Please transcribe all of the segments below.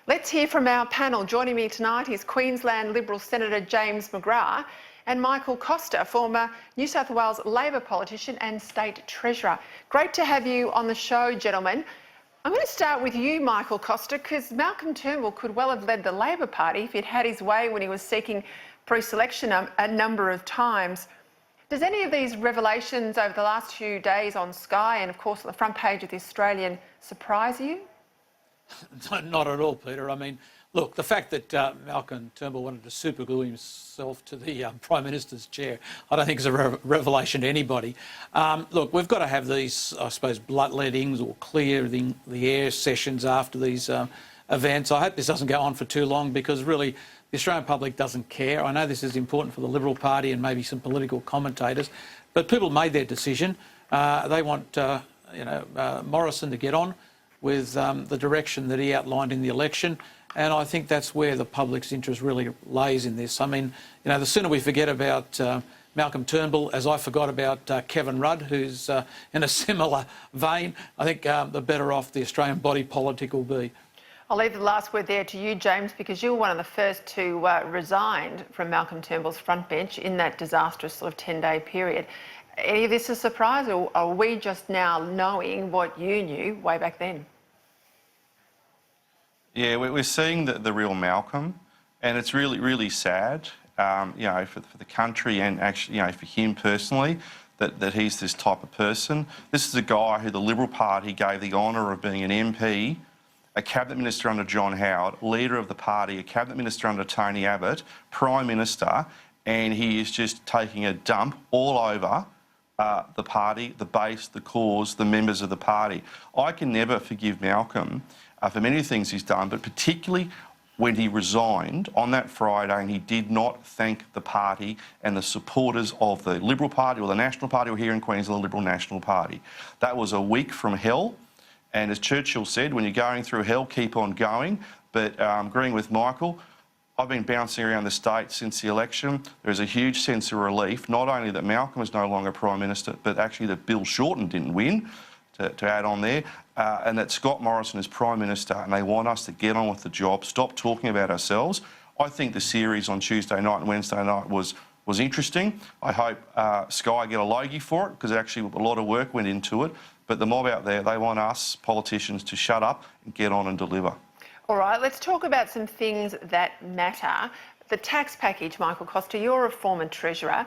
Let's hear from our panel. Joining me tonight is Queensland Liberal Senator James McGrath and Michael Costa, former New South Wales Labor politician and State Treasurer. Great to have you on the show, gentlemen. I'm going to start with you, Michael Costa, because Malcolm Turnbull could well have led the Labor Party if he'd had his way when he was seeking pre-selection a number of times. Does any of these revelations over the last few days on Sky and, of course, on the front page of The Australian surprise you? Not at all, Peter. I mean, look, the fact that Malcolm Turnbull wanted to superglue himself to the Prime Minister's chair, I don't think is a revelation to anybody. Look, we've got to have these, I suppose, bloodlettings or clearing the air sessions after these events. I hope this doesn't go on for too long because really the Australian public doesn't care. I know this is important for the Liberal Party and maybe some political commentators, but people made their decision. They want, Morrison to get on with the direction that he outlined in the election. And I think that's where the public's interest really lays in this. I mean, the sooner we forget about Malcolm Turnbull, as I forgot about Kevin Rudd, who's in a similar vein, I think the better off the Australian body politic will be. I'll leave the last word there to you, James, because you were one of the first to resign from Malcolm Turnbull's front bench in that disastrous sort of 10-day period. Any of this a surprise, or are we just now knowing what you knew way back then? Yeah, we're seeing the real Malcolm, and it's really, really sad, for the country and actually, for him personally, that he's this type of person. This is a guy who the Liberal Party gave the honour of being an MP, a Cabinet Minister under John Howard, leader of the party, a Cabinet Minister under Tony Abbott, Prime Minister, and he is just taking a dump all over the party, the base, the cause, the members of the party. I can never forgive Malcolm for many things he's done, but particularly when he resigned on that Friday and he did not thank the party and the supporters of the Liberal Party or the National Party, or here in Queensland, the Liberal National Party. That was a week from hell. And as Churchill said, when you're going through hell, keep on going. But agreeing with Michael, I've been bouncing around the state since the election. There's a huge sense of relief, not only that Malcolm is no longer Prime Minister, but actually that Bill Shorten didn't win, to add on there, and that Scott Morrison is Prime Minister, and they want us to get on with the job, stop talking about ourselves. I think the series on Tuesday night and Wednesday night was interesting. I hope Sky get a logie for it, because actually a lot of work went into it. But the mob out there, they want us politicians to shut up and get on and deliver. All right, let's talk about some things that matter. The tax package, Michael Costa, you're a former Treasurer.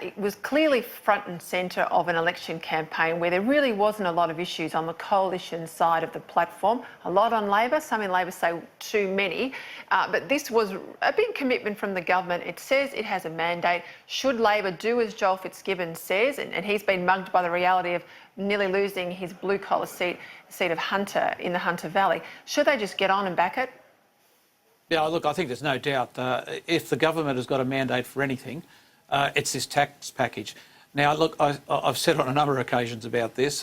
It was clearly front and centre of an election campaign where there really wasn't a lot of issues on the coalition side of the platform. A lot on Labor, some in Labor say too many, but this was a big commitment from the government. It says it has a mandate. Should Labor do as Joel Fitzgibbon says, and he's been mugged by the reality of nearly losing his blue-collar seat of Hunter in the Hunter Valley, should they just get on and back it? Yeah, look, I think there's no doubt if the government has got a mandate for anything, it's this tax package. Now, look, I've said on a number of occasions about this.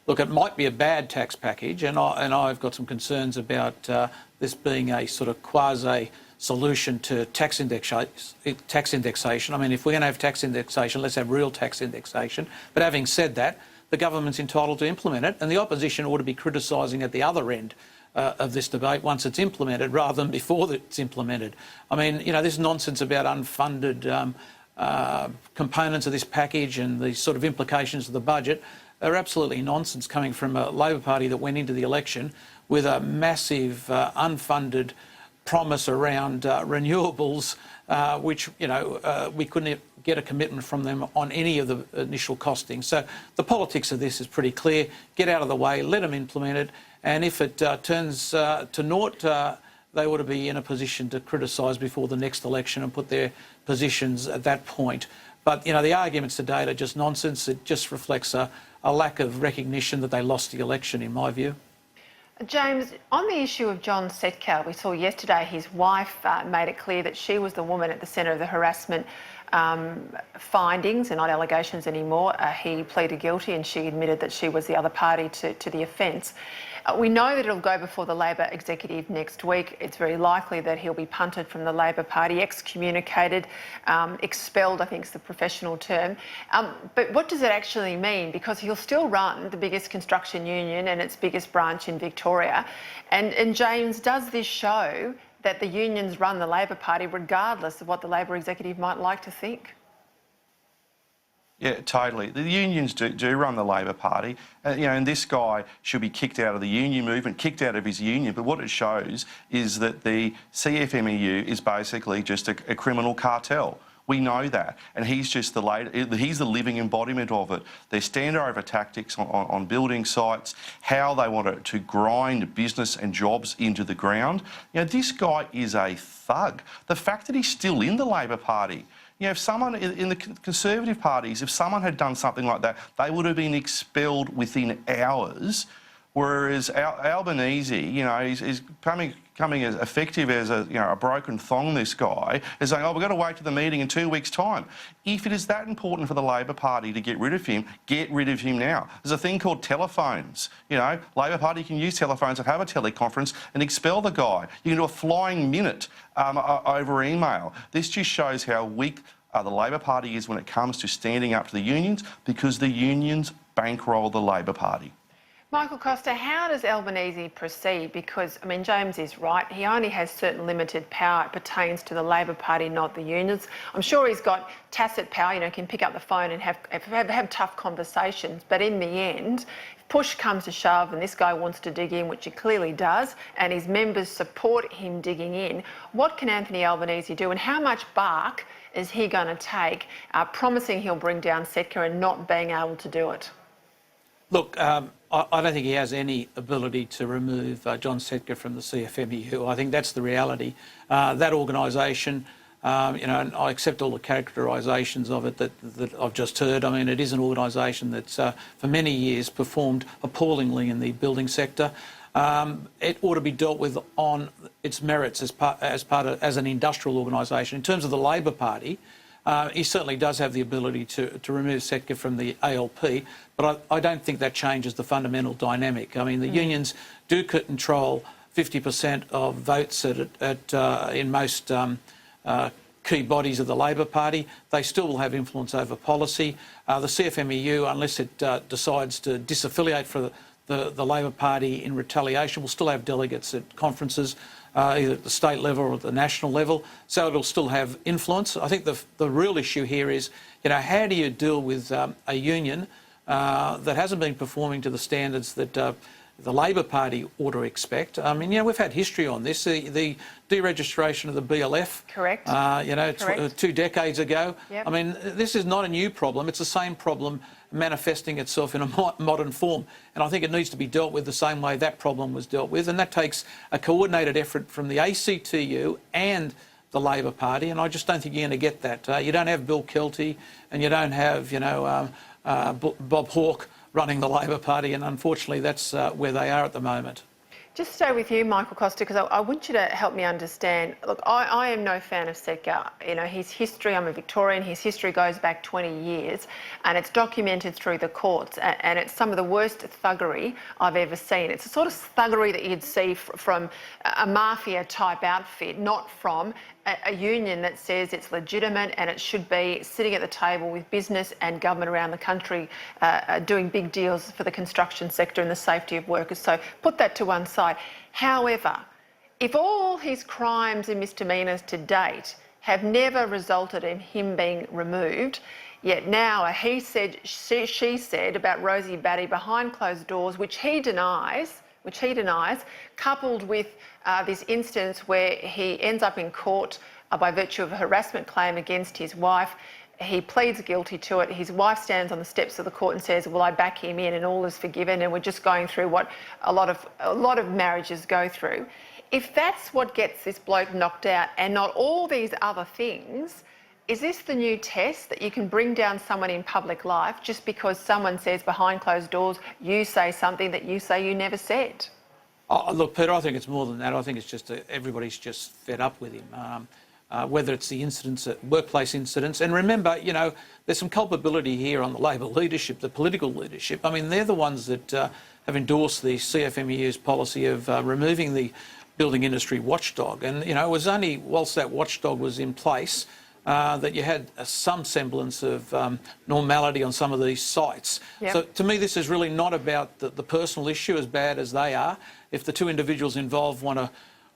Look, it might be a bad tax package, and I've got some concerns about this being a sort of quasi-solution to tax indexation. I mean, if we're going to have tax indexation, let's have real tax indexation. But having said that, the government's entitled to implement it, and the opposition ought to be criticising at the other end of this debate once it's implemented rather than before it's implemented. I mean, this nonsense about unfunded components of this package and the sort of implications of the budget are absolutely nonsense coming from a Labor Party that went into the election with a massive unfunded promise around renewables, which, we couldn't get a commitment from them on any of the initial costings. So the politics of this is pretty clear. Get out of the way, let them implement it. And if it turns to naught, they ought to be in a position to criticise before the next election and put their positions at that point. But, the arguments to date are just nonsense. It just reflects a lack of recognition that they lost the election, in my view. James, on the issue of John Setka, we saw yesterday his wife made it clear that she was the woman at the centre of the harassment findings and not allegations anymore. He pleaded guilty and she admitted that she was the other party to the offence. We know that it'll go before the Labor executive next week. It's very likely that he'll be punted from the Labor Party, excommunicated, expelled, I think is the professional term. But what does it actually mean? Because he'll still run the biggest construction union and its biggest branch in Victoria. And James, does this show that the unions run the Labor Party regardless of what the Labor executive might like to think? Yeah, totally. The unions do run the Labor Party, and this guy should be kicked out of the union movement, kicked out of his union. But what it shows is that the CFMEU is basically just a criminal cartel. We know that, and he's just he's the living embodiment of it. Their standover tactics on building sites, how they want to grind business and jobs into the ground. This guy is a thug. The fact that he's still in the Labor Party. If someone in the Conservative parties, if someone had done something like that, they would have been expelled within hours. Whereas Albanese, is becoming as effective as a broken thong. This guy is saying, "Oh, we've got to wait to the meeting in 2 weeks' time." If it is that important for the Labor Party to get rid of him, get rid of him now. There's a thing called telephones. Labor Party can use telephones and have a teleconference and expel the guy. You can do a flying minute over email. This just shows how weak the Labor Party is when it comes to standing up to the unions, because the unions bankroll the Labor Party. Michael Costa, how does Albanese proceed? Because, James is right. He only has certain limited power. It pertains to the Labor Party, not the unions. I'm sure he's got tacit power, can pick up the phone and have tough conversations. But in the end, if push comes to shove and this guy wants to dig in, which he clearly does, and his members support him digging in, what can Anthony Albanese do, and how much bark is he going to take, promising he'll bring down CEQA and not being able to do it? Look, I don't think he has any ability to remove John CEQA from the CFMEU. I think that's the reality. That organisation, and I accept all the characterisations of it that I've just heard. It is an organisation that's for many years performed appallingly in the building sector. It ought to be dealt with on its merits as an industrial organisation. In terms of the Labor Party, he certainly does have the ability to remove CEQA from the ALP, but I don't think that changes the fundamental dynamic. The unions do control 50% of votes in most key bodies of the Labor Party. They still will have influence over policy. The CFMEU, unless it decides to disaffiliate from the Labor Party in retaliation, will still have delegates at conferences, either at the state level or at the national level, so it'll still have influence. I think the real issue here is, how do you deal with a union that hasn't been performing to the standards that the Labor Party ought to expect? We've had history on this. The deregistration of the BLF, correct? Correct. 2 decades ago. Yep. This is not a new problem. It's the same problem manifesting itself in a modern form, and I think it needs to be dealt with the same way that problem was dealt with, and that takes a coordinated effort from the ACTU and the Labor Party, and I just don't think you're going to get that. You don't have Bill Kelty, and you don't have Bob Hawke running the Labor Party, and unfortunately that's where they are at the moment. Just stay with you, Michael Costa, because I want you to help me understand. Look, I am no fan of CEQA. His history, I'm a Victorian, his history goes back 20 years and it's documented through the courts, and it's some of the worst thuggery I've ever seen. It's the sort of thuggery that you'd see from a mafia type outfit, not from a union that says it's legitimate and it should be sitting at the table with business and government around the country doing big deals for the construction sector and the safety of workers. So put that to one side. However, if all his crimes and misdemeanours to date have never resulted in him being removed, yet now a he said, she said about Rosie Batty behind closed doors, which he denies, coupled with this instance where he ends up in court by virtue of a harassment claim against his wife. He pleads guilty to it. His wife stands on the steps of the court and says, "Well, I back him in and all is forgiven," and we're just going through what a lot of marriages go through. If that's what gets this bloke knocked out and not all these other things, is this the new test that you can bring down someone in public life just because someone says behind closed doors you say something that you say you never said? Oh, look, Peter, I think it's more than that. I think it's just everybody's just fed up with him. whether it's the incidents, workplace incidents. And remember, you know, there's some culpability here on the Labor leadership, the political leadership. I mean, they're the ones that have endorsed the CFMEU's policy of removing the building industry watchdog. And, you know, it was only whilst that watchdog was in place that you had some semblance of normality on some of these sites. Yep. So to me, this is really not about the personal issue, as bad as they are. If the two individuals involved want to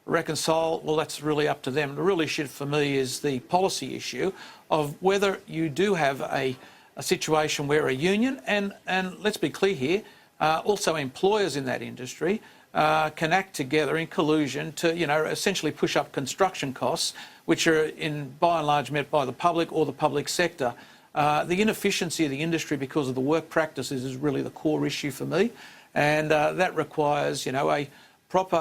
reconcile, well, that's really up to them. The real issue for me is the policy issue of whether you do have a situation where a union, and let's be clear here, also employers in that industry can act together in collusion to, you know, essentially push up construction costs, which are by and large met by the public or the public sector. The inefficiency of the industry because of the work practices is really the core issue for me, and that requires, you know, a proper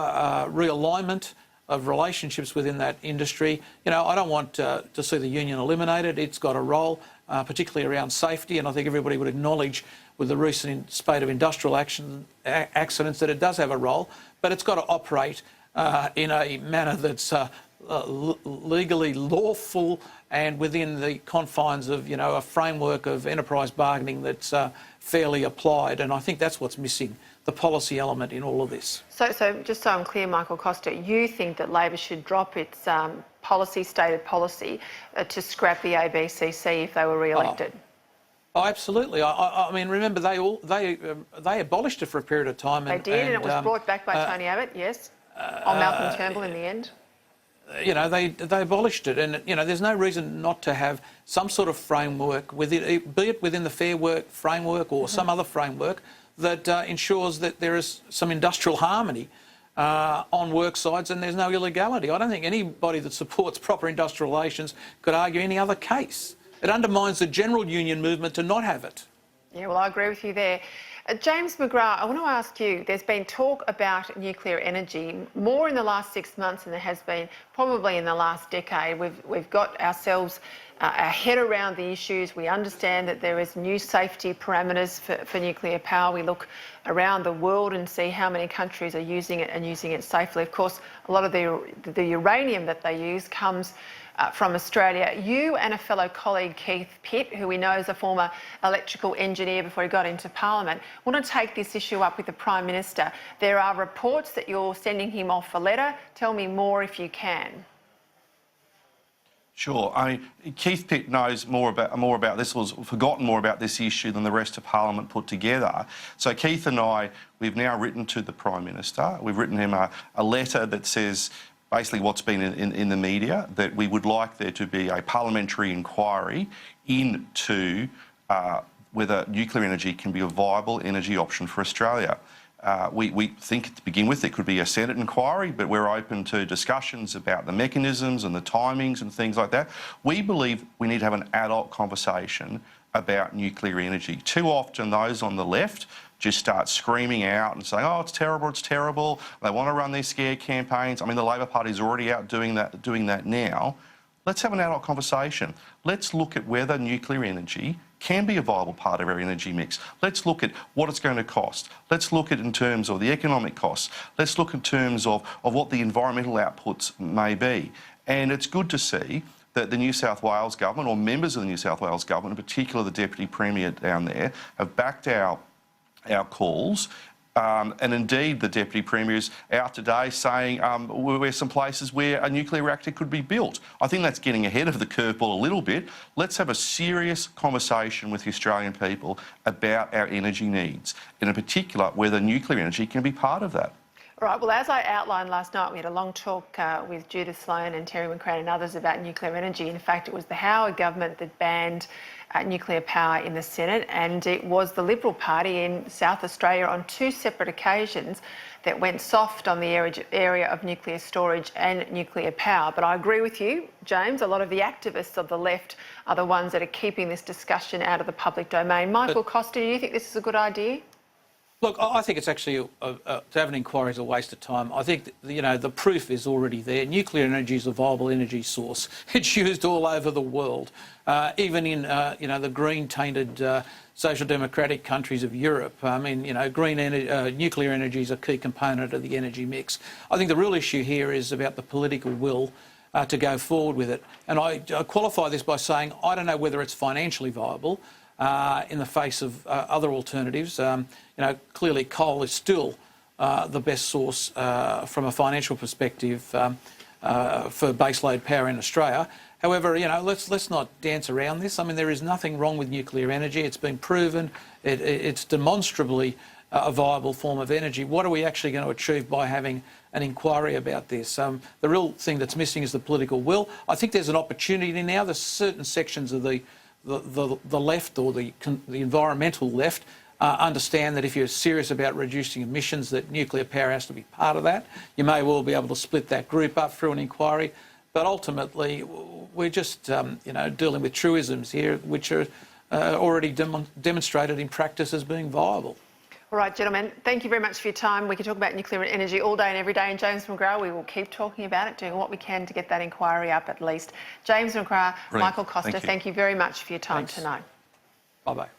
realignment of relationships within that industry. You know, I don't want to see the union eliminated. It's got a role, particularly around safety, and I think everybody would acknowledge with the recent spate of industrial accidents that it does have a role, but it's got to operate in a manner that's legally lawful and within the confines of, you know, a framework of enterprise bargaining that's fairly applied. And I think that's what's missing, the policy element in all of this. So just so I'm clear, Michael Costa, you think that Labor should drop its stated policy to scrap the ABCC if they were re-elected? Oh, absolutely. I mean, remember they abolished it for a period of time. They did, and it was brought back by Tony Abbott, yes, on Malcolm Turnbull in the end. You know, they abolished it, and, you know, there's no reason not to have some sort of framework, be it within the Fair Work framework or some other framework that ensures that there is some industrial harmony on work sites and there's no illegality. I don't think anybody that supports proper industrial relations could argue any other case. It undermines the general union movement to not have it. Yeah, well, I agree with you there. James McGrath, I want to ask you, there's been talk about nuclear energy more in the last 6 months than there has been probably in the last decade. We've got ourselves our head around the issues. We understand that there is new safety parameters for nuclear power. We look around the world and see how many countries are using it and using it safely. Of course, a lot of the uranium that they use comes from Australia. You and a fellow colleague, Keith Pitt, who we know is a former electrical engineer before he got into Parliament, want to take this issue up with the Prime Minister. There are reports that you're sending him off a letter. Tell me more if you can. Sure. I mean, Keith Pitt knows more about this, or has forgotten more about this issue than the rest of Parliament put together. So Keith and I, we've now written to the Prime Minister. We've written him a letter that says basically what's been in the media, that we would like there to be a parliamentary inquiry into whether nuclear energy can be a viable energy option for Australia. We think to begin with it could be a Senate inquiry, but we're open to discussions about the mechanisms and the timings and things like that. We believe we need to have an adult conversation about nuclear energy. Too often those on the left just start screaming out and saying, oh, it's terrible, it's terrible. They want to run these scare campaigns. I mean, the Labor Party's already out doing that now. Let's have an adult conversation. Let's look at whether nuclear energy can be a viable part of our energy mix. Let's look at what it's going to cost. Let's look at in terms of the economic costs. Let's look in terms of what the environmental outputs may be. And it's good to see that the New South Wales government, or members of the New South Wales government, in particular the Deputy Premier down there, have backed our calls. And indeed, the Deputy Premier is out today saying we're some places where a nuclear reactor could be built. I think that's getting ahead of the curveball a little bit. Let's have a serious conversation with the Australian people about our energy needs, and in particular, whether nuclear energy can be part of that. All right, well, as I outlined last night, we had a long talk with Judith Sloan and Terry McGrath and others about nuclear energy. In fact, it was the Howard government that banned nuclear power in the Senate, and it was the Liberal Party in South Australia on 2 separate occasions that went soft on the area of nuclear storage and nuclear power. But I agree with you, James, a lot of the activists of the left are the ones that are keeping this discussion out of the public domain. Michael Costa, do you think this is a good idea? Look, I think it's actually, to have an inquiry is a waste of time. I think, you know, the proof is already there. Nuclear energy is a viable energy source. It's used all over the world, even in, you know, the green-tainted social democratic countries of Europe. I mean, you know, nuclear energy is a key component of the energy mix. I think the real issue here is about the political will to go forward with it. And I qualify this by saying I don't know whether it's financially viable in the face of other alternatives. Clearly coal is still the best source from a financial perspective for baseload power in Australia. However, let's not dance around this. I mean, there is nothing wrong with nuclear energy. It's been proven. It's demonstrably a viable form of energy. What are we actually going to achieve by having an inquiry about this? The real thing that's missing is the political will. I think there's an opportunity now. There's certain sections of the left, or the environmental left, understand that if you're serious about reducing emissions, that nuclear power has to be part of that. You may well be able to split that group up through an inquiry. But ultimately, we're just dealing with truisms here, which are already demonstrated in practice as being viable. All right, gentlemen, thank you very much for your time. We can talk about nuclear energy all day and every day. And James McGrath, we will keep talking about it, doing what we can to get that inquiry up at least. James McGrath, Brilliant. Michael Costa, thank you very much for your time tonight. Bye-bye.